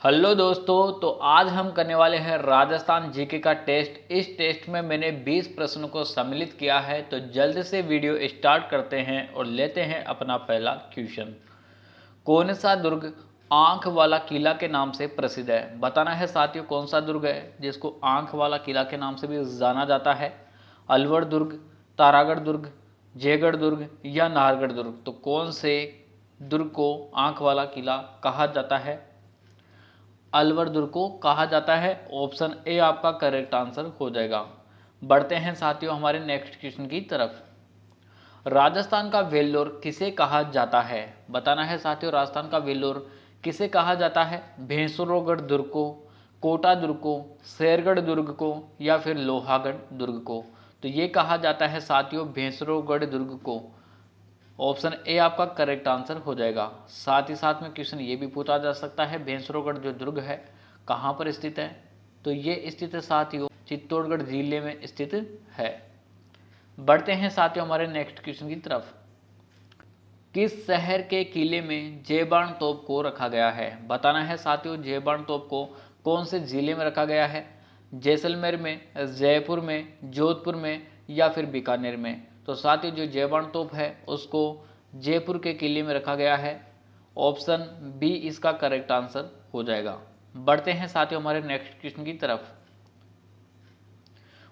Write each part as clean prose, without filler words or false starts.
Hello दोस्तों, तो आज हम करने वाले हैं राजस्थान जीके का टेस्ट। इस टेस्ट में मैंने 20 प्रश्नों को सम्मिलित किया है, तो जल्द से वीडियो स्टार्ट करते हैं और लेते हैं अपना पहला क्वेश्चन। कौन सा दुर्ग आंख वाला किला के नाम से प्रसिद्ध है? बताना है साथियों, कौन सा दुर्ग है जिसको आंख वाला किला के नाम से भी जाना जाता है? अलवर दुर्ग, तारागढ़ दुर्ग, जयगढ़ दुर्ग या नाहरगढ़ दुर्ग? तो कौन से दुर्ग को आंख वाला किला कहा जाता है? अलवर दुर्ग को कहा जाता है। ऑप्शन ए आपका करेक्ट आंसर हो जाएगा। बढ़ते हैं साथियों हमारे नेक्स्ट क्वेश्चन की तरफ। राजस्थान का वेल्लोर किसे कहा जाता है? बताना है साथियों, राजस्थान का वेल्लोर किसे कहा जाता है? भैंसुरोगढ़ दुर्ग को, कोटा दुर्ग को, शेरगढ़ दुर्ग को या फिर लोहागढ़ दुर्ग को? तो ये कहा जाता है साथियों भैंसुरोगढ़ दुर्ग को। ऑप्शन ए आपका करेक्ट आंसर हो जाएगा। साथ ही साथ में क्वेश्चन ये भी पूछा जा सकता है, भैंसुरोगढ़ जो दुर्ग है कहाँ पर स्थित है? तो ये स्थित है साथियों चित्तौड़गढ़ जिले में स्थित है। बढ़ते हैं साथियों हमारे नेक्स्ट क्वेश्चन की तरफ। किस शहर के किले में जयबाण तोप को रखा गया है? बताना है साथियों, जयबाण तोप को कौन से जिले में रखा गया है? जैसलमेर में, जयपुर में, जोधपुर में या फिर बीकानेर में? तो साथियों जो जयबाण तोप है उसको जयपुर के किले में रखा गया है। ऑप्शन बी इसका करेक्ट आंसर हो जाएगा। बढ़ते हैं साथियों हमारे नेक्स्ट क्वेश्चन की तरफ।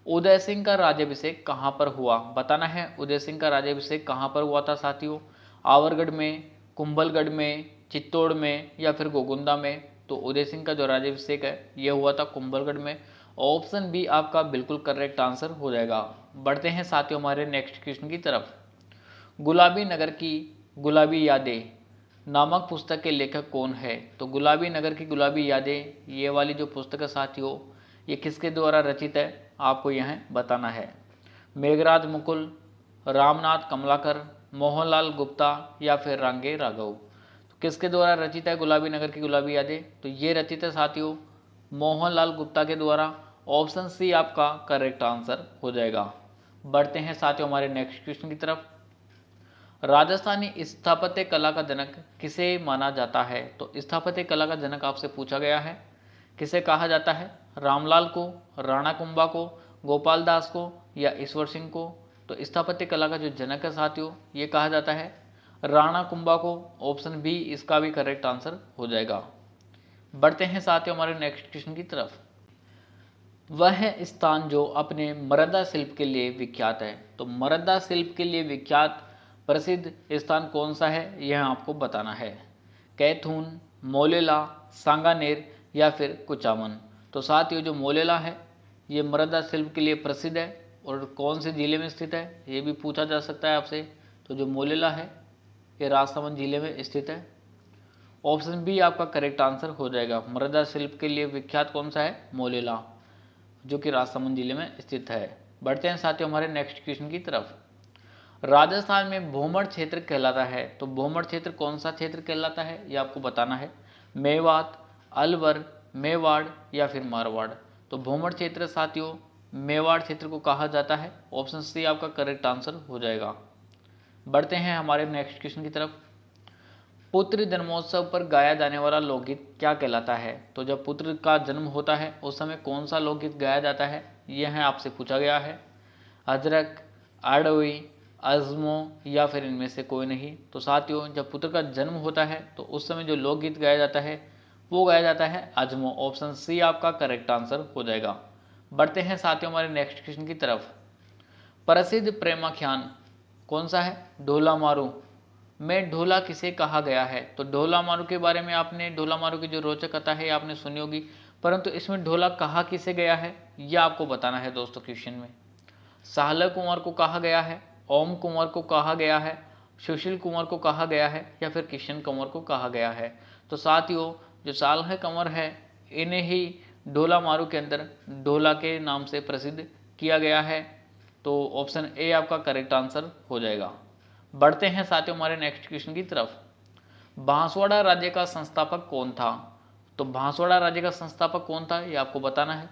उदय सिंह का राज्याभिषेक कहाँ पर हुआ? बताना है उदय सिंह का राज्याभिषेक कहाँ पर हुआ था साथियों? आवरगढ़ में, कुंभलगढ़ में, चित्तौड़ में या फिर गोगुंदा में? तो उदय सिंह का जो राज्याभिषेक है यह हुआ था कुंभलगढ़ में। ऑप्शन बी आपका बिल्कुल करेक्ट आंसर हो जाएगा। बढ़ते हैं साथियों हमारे नेक्स्ट क्वेश्चन की तरफ। गुलाबी नगर की गुलाबी यादें नामक पुस्तक के लेखक कौन है? तो गुलाबी नगर की गुलाबी यादें ये वाली जो पुस्तक है साथियों ये किसके द्वारा रचित है आपको यह बताना है। मेघराज मुकुल, रामनाथ कमलाकर, मोहनलाल गुप्ता या फिर रांगे राघव? तो किसके द्वारा रचित है गुलाबी नगर की गुलाबी यादें? तो ये रचित है साथियों मोहनलाल गुप्ता के द्वारा। ऑप्शन सी आपका करेक्ट आंसर हो जाएगा। बढ़ते हैं साथियों हमारे नेक्स्ट क्वेश्चन की तरफ। राजस्थानी स्थापत्य कला का जनक किसे माना जाता है? तो स्थापत्य कला का जनक आपसे पूछा गया है, किसे कहा जाता है? रामलाल को, राणा कुंभा को, गोपाल दास को या ईश्वर सिंह को? तो स्थापत्य कला का जो जनक है साथियों ये कहा जाता है राणा कुंभा को। ऑप्शन बी इसका भी करेक्ट आंसर हो जाएगा। बढ़ते हैं साथियों हमारे नेक्स्ट क्वेश्चन की तरफ। वह स्थान जो अपने मृदा शिल्प के लिए विख्यात है? तो मृदा शिल्प के लिए विख्यात प्रसिद्ध स्थान कौन सा है यह आपको बताना है। कैथून, मोलेला, सांगानेर या फिर कुचामन? तो साथियों जो मोलेला है ये मृदा शिल्प के लिए प्रसिद्ध है और कौन से जिले में स्थित है ये भी पूछा जा सकता है आपसे। तो जो मोलेला है ये राजसमंद जिले में स्थित है। ऑप्शन बी आपका करेक्ट आंसर हो जाएगा। मृदा शिल्प के लिए विख्यात कौन सा है? मोलेला, जो कि राजसमंद जिले में स्थित है। बढ़ते हैं साथियों हमारे नेक्स्ट क्वेश्चन की तरफ। राजस्थान में भोमर क्षेत्र कहलाता है, तो भोमर क्षेत्र कौन सा क्षेत्र कहलाता है ये आपको बताना है। मेवात, अलवर, मेवाड़ या फिर मारवाड़? तो भोमर क्षेत्र साथियों मेवाड़ क्षेत्र को कहा जाता है। ऑप्शन सी आपका करेक्ट आंसर हो जाएगा। बढ़ते हैं हमारे नेक्स्ट क्वेश्चन की तरफ। पुत्र जन्मोत्सव पर गाया जाने वाला लोकगीत क्या कहलाता है? तो जब पुत्र का जन्म होता है उस समय कौन सा लोकगीत गाया जाता है यह आपसे पूछा गया है। अजरक, आडवी, अजमो या फिर इनमें से कोई नहीं? तो साथियों जब पुत्र का जन्म होता है तो उस समय जो लोकगीत गाया जाता है वो गाया जाता है अजमो। ऑप्शन सी आपका करेक्ट आंसर हो जाएगा। बढ़ते हैं साथियों हमारे नेक्स्ट क्वेश्चन की तरफ। प्रसिद्ध प्रेमाख्यान कौन सा है? ढोला मारू में ढोला किसे कहा गया है? तो ढोला मारू के बारे में आपने, ढोला मारू की जो रोचक कथा है आपने सुनी होगी, परंतु इसमें ढोला कहा किसे गया है यह आपको बताना है दोस्तों क्वेश्चन में। साहल कुंवर को कहा गया है, ओम कुंवर को कहा गया है, सुशील कुंवर को कहा गया है या फिर किशन कुंवर को कहा गया है? तो साथियों जो सालह कंवर है इन्हें ही ढोला मारू के अंदर ढोला के नाम से प्रसिद्ध किया गया है। तो ऑप्शन ए आपका करेक्ट आंसर हो जाएगा। बढ़ते हैं साथियों हमारे नेक्स्ट क्वेश्चन की तरफ। बांसवाड़ा राज्य का संस्थापक कौन था? तो बांसवाड़ा राज्य का संस्थापक कौन था ये आपको बताना है।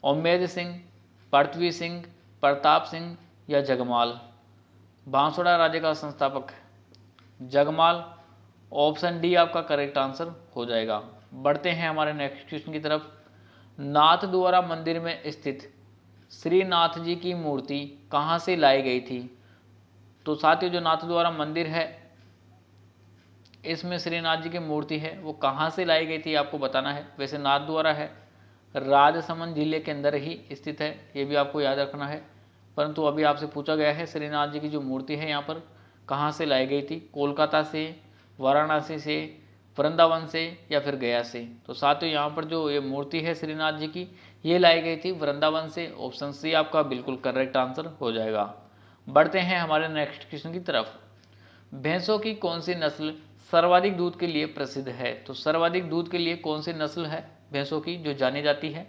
उम्मेद सिंह, पृथ्वी सिंह, प्रताप सिंह या जगमाल? बांसवाड़ा राज्य का संस्थापक जगमाल, ऑप्शन डी आपका करेक्ट आंसर हो जाएगा। बढ़ते हैं हमारे नेक्स्ट क्वेश्चन की तरफ। नाथ द्वारा मंदिर में स्थित श्रीनाथ जी की मूर्ति कहाँ से लाई गई थी? तो साथियों जो नाथ द्वारा मंदिर है इसमें श्रीनाथ जी की मूर्ति है वो कहाँ से लाई गई थी आपको बताना है। वैसे नाथ द्वारा है राजसमंद जिले के अंदर ही स्थित है, ये भी आपको याद रखना है। परंतु अभी आपसे पूछा गया है श्रीनाथ जी की जो मूर्ति है यहाँ पर कहाँ से लाई गई थी, कोलकाता से, वाराणसी से, वृंदावन से या फिर गया से। तो साथियों यहाँ पर जो ये मूर्ति है श्रीनाथ जी की ये लाई गई थी वृंदावन से। ऑप्शन सी आपका बिल्कुल करेक्ट आंसर हो जाएगा। बढ़ते हैं हमारे नेक्स्ट क्वेश्चन की तरफ। भैंसों की कौन सी नस्ल सर्वाधिक दूध के लिए प्रसिद्ध है? तो सर्वाधिक दूध के लिए कौन सी नस्ल है भैंसों की जो जानी जाती है?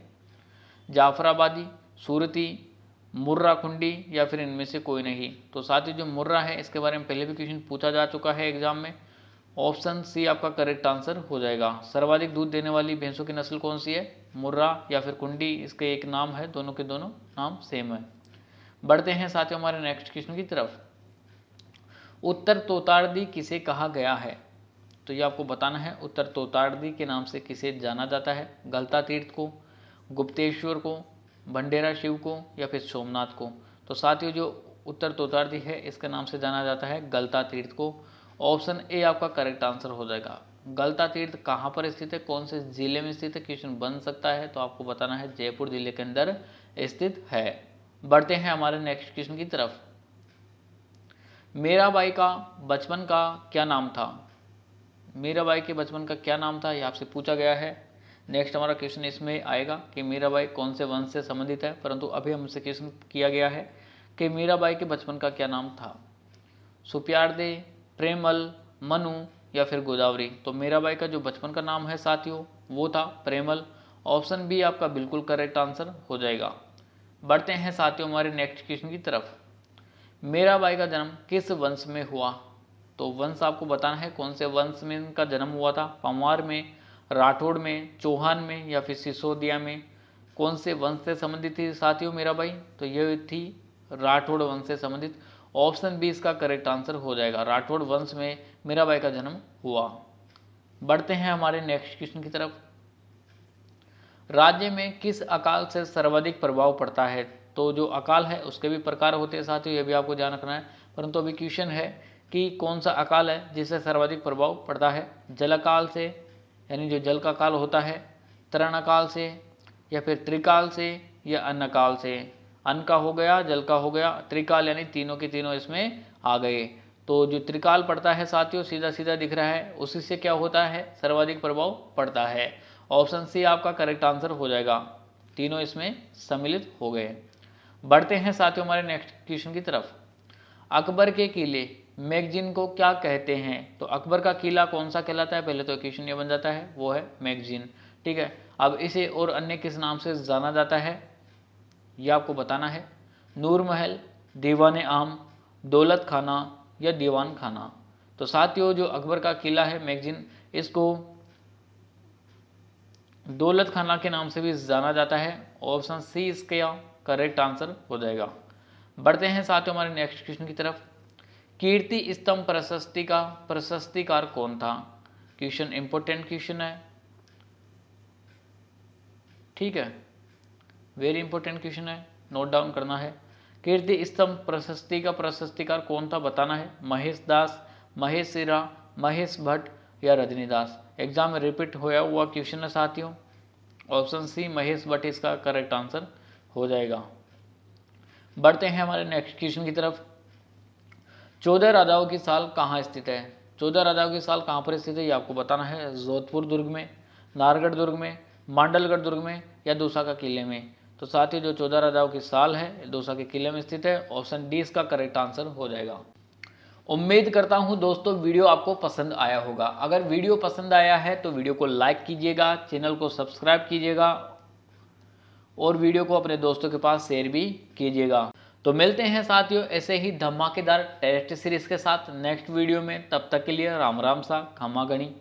जाफराबादी, सूरती, मुर्रा खुंडी या फिर इनमें से कोई नहीं। तो साथियों जो मुर्रा है इसके बारे में पहले भी क्वेश्चन पूछा जा चुका है एग्जाम में। ऑप्शन सी आपका करेक्ट आंसर हो जाएगा। सर्वाधिक दूध देने वाली भैंसों की नस्ल कौन सी है? मुर्रा या फिर कुंडी, इसके एक नाम है, दोनों के दोनों नाम सेम है। बढ़ते हैं साथियों हमारे नेक्स्ट क्वेश्चन की तरफ। उत्तर तोताड़दी किसे कहा गया है? तो ये आपको बताना है। उत्तर तोताड़दी के नाम से किसे जाना जाता है? गलता तीर्थ को, गुप्तेश्वर को, भंडेरा शिव को या फिर सोमनाथ को। तो साथियों जो उत्तर तोताड़दी है इसके नाम से जाना जाता है गलता तीर्थ को। ऑप्शन ए आपका करेक्ट आंसर हो जाएगा। गलता तीर्थ कहाँ पर स्थित है, कौन से जिले में स्थित है, क्वेश्चन बन सकता है, तो आपको बताना है जयपुर जिले के अंदर स्थित है। बढ़ते हैं हमारे नेक्स्ट क्वेश्चन की तरफ। मीराबाई का बचपन का क्या नाम था? मीराबाई के बचपन का क्या नाम था ये आपसे पूछा गया है। नेक्स्ट हमारा क्वेश्चन इसमें आएगा कि मीराबाई कौन से वंश से संबंधित है, परंतु अभी हमसे क्वेश्चन किया गया है कि मीराबाई के बचपन का क्या नाम था? सुप्यारदे, प्रेमल, मनु या फिर गोदावरी। तो मीराबाई का जो बचपन का नाम है साथियों वो था प्रेमल। ऑप्शन बी आपका बिल्कुल करेक्ट आंसर हो जाएगा। बढ़ते हैं साथियों हमारे नेक्स्ट क्वेश्चन की तरफ। मीराबाई का जन्म किस वंश में हुआ? तो वंश आपको बताना है कौन से वंश में इनका जन्म हुआ था। पंवार में, राठौड़ में, चौहान में या फिर सिसोदिया में। कौन से वंश से संबंधित थी साथियों मीराबाई? तो ये थी राठौड़ वंश से संबंधित। ऑप्शन बी इसका करेक्ट आंसर हो जाएगा। राठौड़ वंश में मीराबाई का जन्म हुआ। बढ़ते हैं हमारे नेक्स्ट क्वेश्चन की तरफ। राज्य में किस अकाल से सर्वाधिक प्रभाव पड़ता है? तो जो अकाल है उसके भी प्रकार होते हैं साथियों, ये भी आपको ध्यान रखना है। परंतु अभी क्वेश्चन है कि कौन सा अकाल है जिससे सर्वाधिक प्रभाव पड़ता है? जल अकाल से, यानी जो जल का काल होता है, तरण अकाल से या फिर त्रिकाल से या अन्न काल से। अन्न का हो गया, जल का हो गया, त्रिकाल यानी तीनों के तीनों इसमें आ गए। तो जो त्रिकाल पड़ता है साथियों सीधा सीधा दिख रहा है, उसी से क्या होता है सर्वाधिक प्रभाव पड़ता है। ऑप्शन सी आपका करेक्ट आंसर हो जाएगा। तीनों इसमें सम्मिलित हो गए। बढ़ते हैं साथियों हमारे नेक्स्ट क्वेश्चन की तरफ। अकबर के किले मैगजीन को क्या कहते हैं? तो अकबर का किला कौन सा कहलाता है? पहले तो क्वेश्चन ये बन जाता है, वो है मैगजीन। ठीक है, अब इसे और अन्य किस नाम से जाना जाता है यह आपको बताना है। नूर महल, दीवान आम, दौलत खाना या दीवान खाना। तो साथियों जो अकबर का किला है मैगजीन, इसको दौलत खाना के नाम से भी जाना जाता है। ऑप्शन सी इसका करेक्ट आंसर हो जाएगा। बढ़ते हैं साथियों हमारे नेक्स्ट क्वेश्चन की तरफ। कीर्ति स्तंभ प्रशस्ति का प्रशस्तिकार कौन था? क्वेश्चन इंपॉर्टेंट क्वेश्चन है, ठीक है, वेरी इंपॉर्टेंट क्वेश्चन है, नोट डाउन करना है। कीर्ति स्तंभ प्रशस्ति का प्रशस्तिकार कौन था बताना है। महेश दास, महेश सिरा, महेश भट्ट या रजनीदास। एग्जाम में रिपीट होया हुआ क्वेश्चन है साथियों। ऑप्शन सी महेश भट्ट इसका करेक्ट आंसर हो जाएगा। बढ़ते हैं हमारे नेक्स्ट क्वेश्चन की तरफ। 14 राजाओं की साल कहाँ स्थित है? 14 राजाओं की साल कहाँ पर स्थित है ये आपको बताना है। जोधपुर दुर्ग में, नारगढ़ दुर्ग में, मांडलगढ़ दुर्ग में या दूसा का किले में। तो साथियों जो 14 राजाओं की साल है दूसा के किले में स्थित है। ऑप्शन डी इसका करेक्ट आंसर हो जाएगा। उम्मीद करता हूं दोस्तों वीडियो आपको पसंद आया होगा। अगर वीडियो पसंद आया है तो वीडियो को लाइक कीजिएगा, चैनल को सब्सक्राइब कीजिएगा और वीडियो को अपने दोस्तों के पास शेयर भी कीजिएगा। तो मिलते हैं साथियों ऐसे ही धमाकेदार टेस्ट सीरीज के साथ नेक्स्ट वीडियो में। तब तक के लिए राम राम सा, खमा गणी।